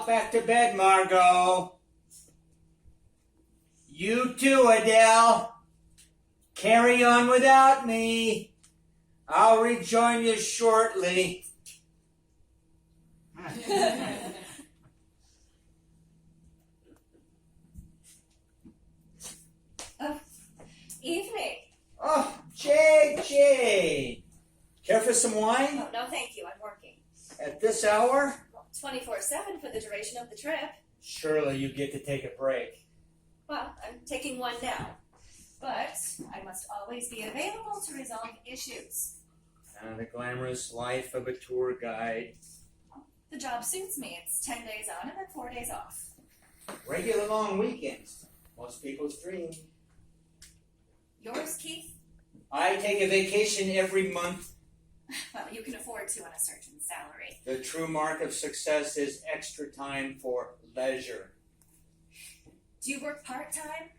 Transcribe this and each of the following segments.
Pop back to bed, Margot. You too, Adele. Carry on without me. I'll rejoin you shortly. Evening. Oh, JJ. Care for some wine? Oh, no, thank you. I'm working. At this hour? 24/7 for the duration of the trip. Surely you get to take a break. Well, I'm taking one now. But I must always be available to resolve issues. The glamorous life of a tour guide. The job suits me. It's 10 days on and then 4 days off. Regular long weekends. Most people's dream. Yours, Keith? I take a vacation every month. Well, you can afford to on a surgeon's salary. The true mark of success is extra time for leisure. Do you work part-time?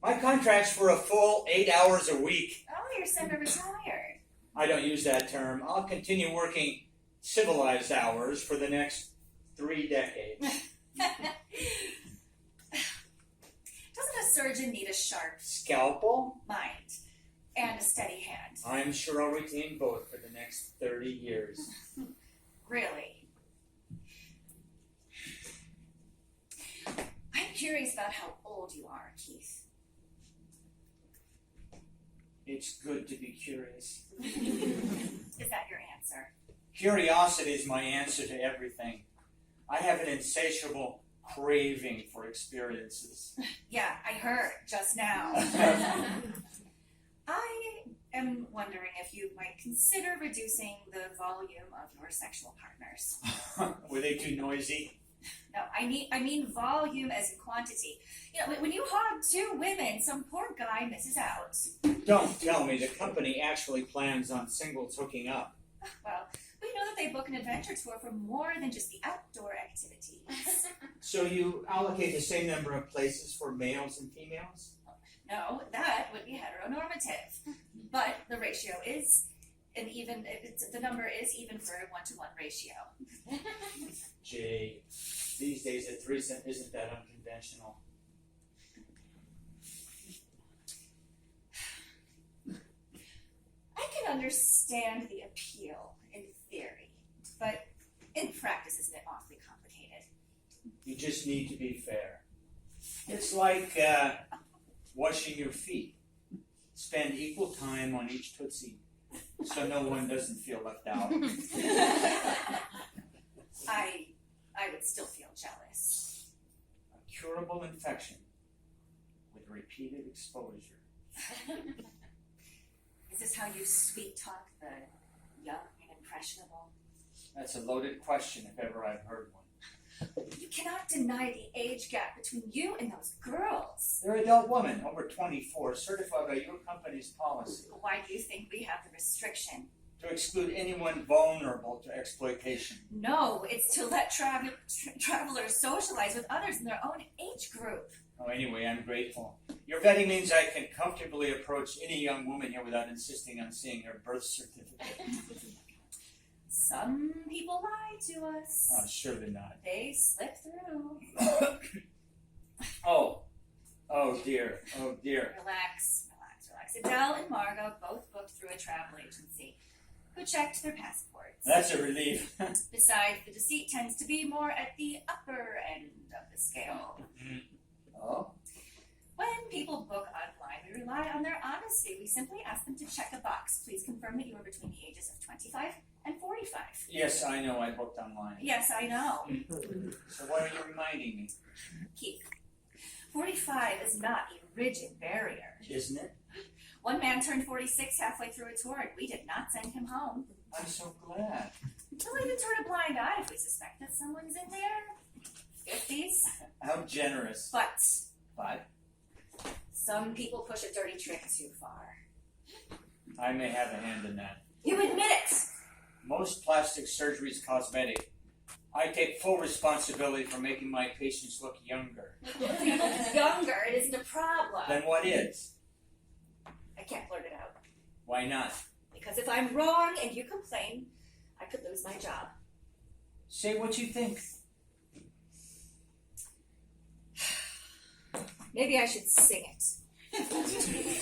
My contract's for a full 8 hours a week. Oh, you're semi-retired. I don't use that term. I'll continue working civilized hours for the next 3 decades. Doesn't a surgeon need a sharp Scalpel? mind and a steady hand? I'm sure I'll retain both for the next 30 years. Really? I'm curious about how old you are, Keith. It's good to be curious. Is that your answer? Curiosity is my answer to everything. I have an insatiable craving for experiences. Yeah, I heard just now. I am wondering if you might consider reducing the volume of your sexual partners. Were they too noisy? No, I mean volume as in quantity. You know, when you hog 2 women, some poor guy misses out. Don't tell me the company actually plans on singles hooking up. Well, we know that they book an adventure tour for more than just the outdoor activities. So you allocate the same number of places for males and females? No, that would be heteronormative. But the ratio is the number is even for a 1-to-1 ratio. Gee, these days a threesome isn't that unconventional. I can understand the appeal in theory, but in practice, isn't it awfully complicated? You just need to be fair. It's like washing your feet. Spend equal time on each tootsie so no one doesn't feel left out. I would still feel jealous. A curable infection with repeated exposure. Is this how you sweet talk the young and impressionable? That's a loaded question if ever I've heard one. You cannot deny the age gap between you and those girls. They're adult women, over 24, certified by your company's policy Why do you think we have the restriction? to exclude anyone vulnerable to exploitation. No, it's to let travelers socialize with others in their own age group. Oh, anyway, I'm grateful. Your vetting means I can comfortably approach any young woman here without insisting on seeing her birth certificate. Some people lie to us. Oh, surely not. They slip through. Oh dear. Relax. Adele and Margot both booked through a travel agency who checked their passports. That's a relief. Besides, the deceit tends to be more at the upper end of the scale. Oh? When people book online, we rely on their honesty. We simply ask them to check a box. Please confirm that you are between the ages of 25 and 45. Yes, I know I booked online. Yes, I know. So what are you reminding me? Keith, 45 is not a rigid barrier. Isn't it? One man turned 46 halfway through a tour, and we did not send him home. I'm so glad. We'll even turn a blind eye if we suspect that someone's in their 50s. How generous. But some people push a dirty trick too far. I may have a hand in that. You admit it! Most plastic surgery is cosmetic. I take full responsibility for making my patients look younger. Younger, it isn't a problem. Then what is? I can't blurt it out. Why not? Because if I'm wrong and you complain, I could lose my job. Say what you think. Maybe I should sing it.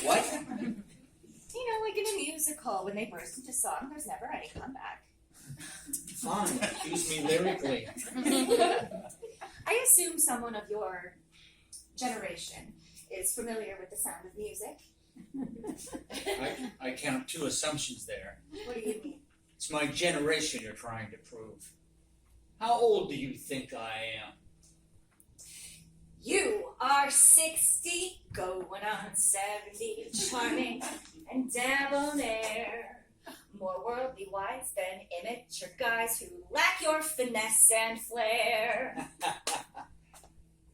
What? You know, like in a musical, when they burst into song, there's never any comeback. Fine, accuse me lyrically. I assume someone of your generation is familiar with the sound of music. I count two assumptions there. What do you mean? It's my generation you're trying to prove. How old do you think I am? You are 60, going on 70, charming and debonair. More worldly wise than immature guys who lack your finesse and flair.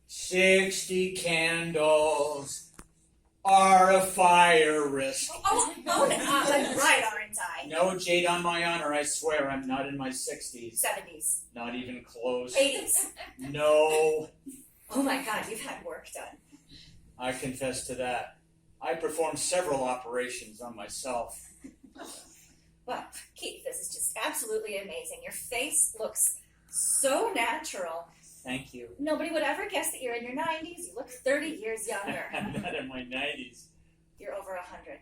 60 candles are a fire risk. Oh, I'm right, aren't I? No, Jade, on my honor, I swear I'm not in my 60s. 70s, Not even close. 80s. No, Oh my God, you've had work done. I confess to that. I performed several operations on myself. Well, Keith, this is just absolutely amazing. Your face looks so natural. Thank you. Nobody would ever guess that you're in your 90s. You look 30 years younger. I'm not in my 90s. You're over 100.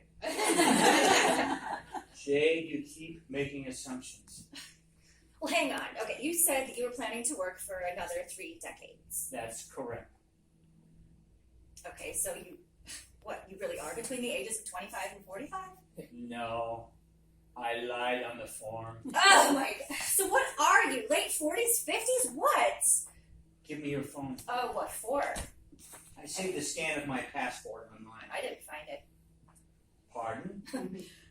Jade, you keep making assumptions. Well, hang on. Okay, you said that you were planning to work for another 3 decades. That's correct. Okay, so you really are between the ages of 25 and 45? No, I lied on the form. Oh my God. So what are you? Late 40s, 50s? What? Give me your phone. Oh, what for? I saved a scan of my passport online. I didn't find it. Pardon?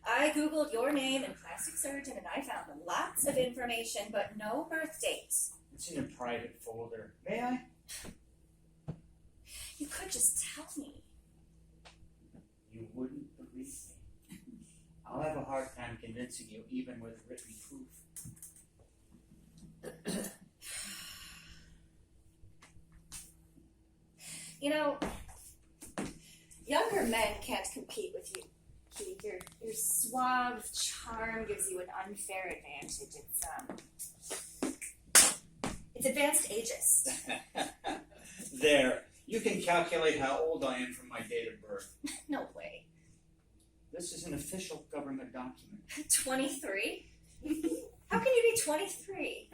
I Googled your name and plastic surgeon and I found lots of information, but no birth dates. It's in a private folder. May I? You could just tell me. You wouldn't believe me. I'll have a hard time convincing you, even with written proof. You know, younger men can't compete with you, Keith. Your suave charm gives you an unfair advantage. It's advanced ageist. There. You can calculate how old I am from my date of birth. No way. This is an official government document. 23? How can you be 23?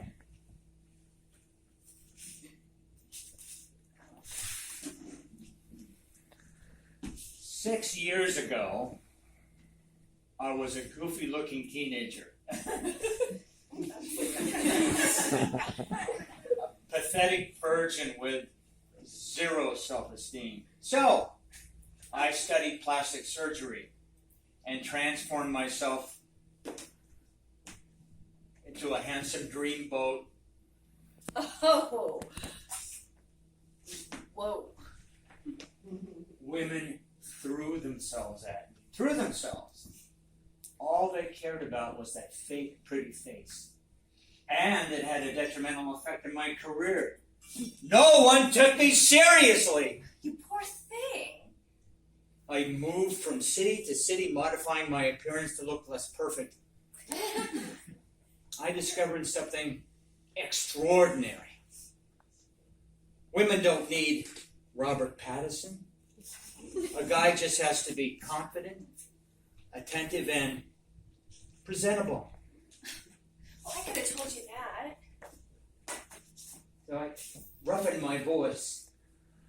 6 years ago, I was a goofy-looking teenager. A pathetic virgin with zero self-esteem. So, I studied plastic surgery and transformed myself into a handsome dreamboat. Oh. Whoa. Women threw themselves at me. Threw themselves. All they cared about was that fake, pretty face. And it had a detrimental effect on my career. No one took me seriously. You poor thing. I moved from city to city, modifying my appearance to look less perfect. I discovered something extraordinary. Women don't need Robert Pattinson. A guy just has to be confident, attentive, and presentable. Well, I could have told you that. So I roughened my voice,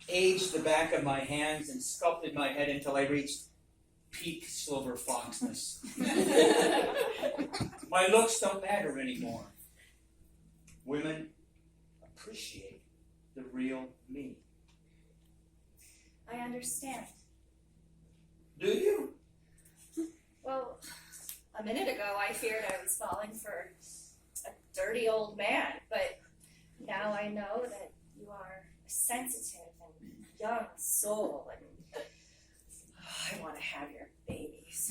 aged the back of my hands, and sculpted my head until I reached peak silver foxness. My looks don't matter anymore. Women appreciate the real me. I understand. Do you? Well, a minute ago I feared I was falling for a dirty old man, but now I know that you are a sensitive and young soul, and I want to have your babies.